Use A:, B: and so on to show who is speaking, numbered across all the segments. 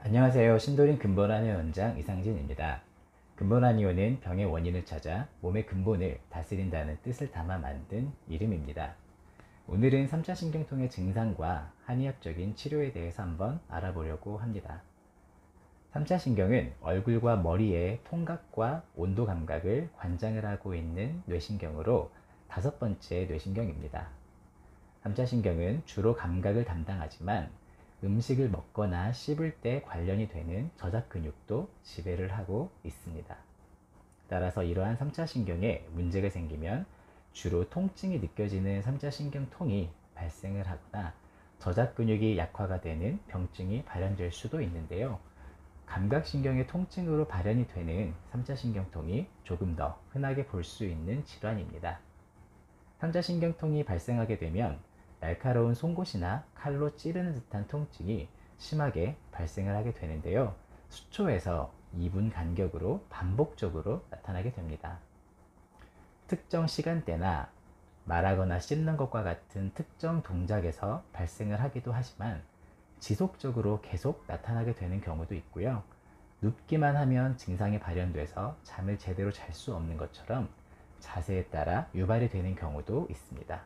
A: 안녕하세요. 신도림 근본안의 원장 이상진입니다. 근본안이온은 병의 원인을 찾아 몸의 근본을 다스린다는 뜻을 담아 만든 이름입니다. 오늘은 3차 신경통의 증상과 한의학적인 치료에 대해서 한번 알아보려고 합니다. 3차 신경은 얼굴과 머리의 통각과 온도 감각을 관장을 하고 있는 뇌신경으로 다섯 번째 뇌신경입니다. 3차 신경은 주로 감각을 담당하지만 음식을 먹거나 씹을 때 관련이 되는 저작 근육도 지배를 하고 있습니다. 따라서 이러한 3차 신경에 문제가 생기면 주로 통증이 느껴지는 3차 신경통이 발생을 하거나 저작 근육이 약화가 되는 병증이 발현될 수도 있는데요. 감각신경의 통증으로 발현이 되는 3차 신경통이 조금 더 흔하게 볼 수 있는 질환입니다. 3차 신경통이 발생하게 되면 날카로운 송곳이나 칼로 찌르는 듯한 통증이 심하게 발생을 하게 되는데요. 수초에서 2분 간격으로 반복적으로 나타나게 됩니다. 특정 시간대나 말하거나 씹는 것과 같은 특정 동작에서 발생을 하기도 하지만 지속적으로 계속 나타나게 되는 경우도 있고요. 눕기만 하면 증상이 발현돼서 잠을 제대로 잘 수 없는 것처럼 자세에 따라 유발이 되는 경우도 있습니다.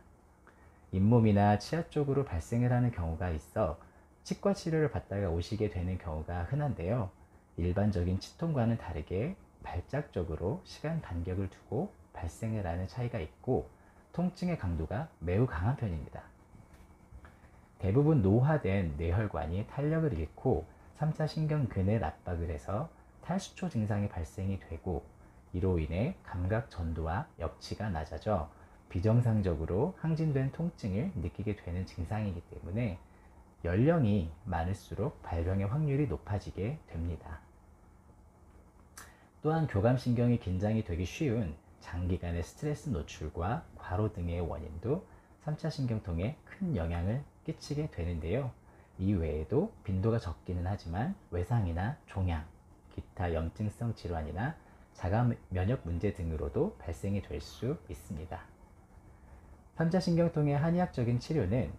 A: 잇몸이나 치아 쪽으로 발생을 하는 경우가 있어 치과 치료를 받다가 오시게 되는 경우가 흔한데요. 일반적인 치통과는 다르게 발작적으로 시간 간격을 두고 발생을 하는 차이가 있고 통증의 강도가 매우 강한 편입니다. 대부분 노화된 뇌혈관이 탄력을 잃고 3차 신경근을 압박을 해서 탈수초 증상이 발생이 되고 이로 인해 감각 전도와 역치가 낮아져 비정상적으로 항진된 통증을 느끼게 되는 증상이기 때문에 연령이 많을수록 발병의 확률이 높아지게 됩니다. 또한 교감신경이 긴장이 되기 쉬운 장기간의 스트레스 노출과 과로 등의 원인도 3차 신경통에 큰 영향을 끼치게 되는데요. 이 외에도 빈도가 적기는 하지만 외상이나 종양, 기타 염증성 질환이나 자가 면역 문제 등으로도 발생이 될 수 있습니다. 3차 신경통의 한의학적인 치료는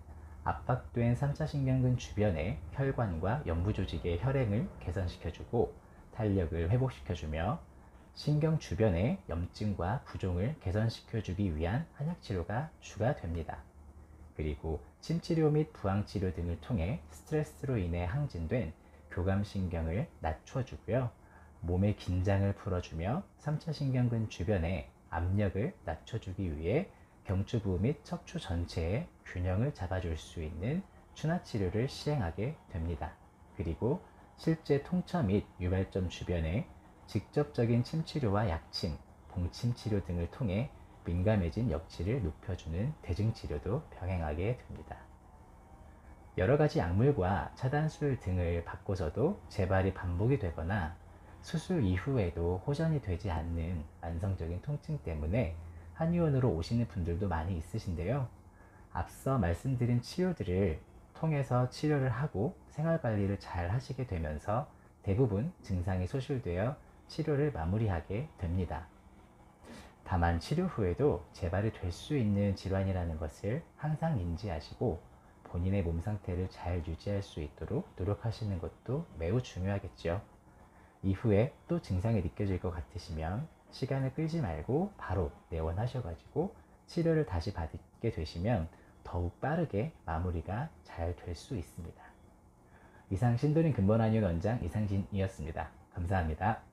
A: 압박된 3차 신경근 주변의 혈관과 연부 조직의 혈행을 개선시켜주고 탄력을 회복시켜주며 신경 주변의 염증과 부종을 개선시켜주기 위한 한약치료가 주가 됩니다. 그리고 침치료 및 부항치료 등을 통해 스트레스로 인해 항진된 교감신경을 낮춰주고요. 몸의 긴장을 풀어주며 3차 신경근 주변의 압력을 낮춰주기 위해 경추부 및 척추 전체의 균형을 잡아줄 수 있는 추나치료를 시행하게 됩니다. 그리고 실제 통처 및 유발점 주변에 직접적인 침치료와 약침, 봉침치료 등을 통해 민감해진 역치를 높여주는 대증치료도 병행하게 됩니다. 여러 가지 약물과 차단술 등을 받고서도 재발이 반복이 되거나 수술 이후에도 호전이 되지 않는 만성적인 통증 때문에 한의원으로 오시는 분들도 많이 있으신데요. 앞서 말씀드린 치료들을 통해서 치료를 하고 생활관리를 잘 하시게 되면서 대부분 증상이 소실되어 치료를 마무리하게 됩니다. 다만 치료 후에도 재발이 될 수 있는 질환이라는 것을 항상 인지하시고 본인의 몸 상태를 잘 유지할 수 있도록 노력하시는 것도 매우 중요하겠죠. 이후에 또 증상이 느껴질 것 같으시면 시간을 끌지 말고 바로 내원하셔가지고 치료를 다시 받게 되시면 더욱 빠르게 마무리가 잘 될 수 있습니다. 이상 신도림 근본한의원 원장 이상진이었습니다. 감사합니다.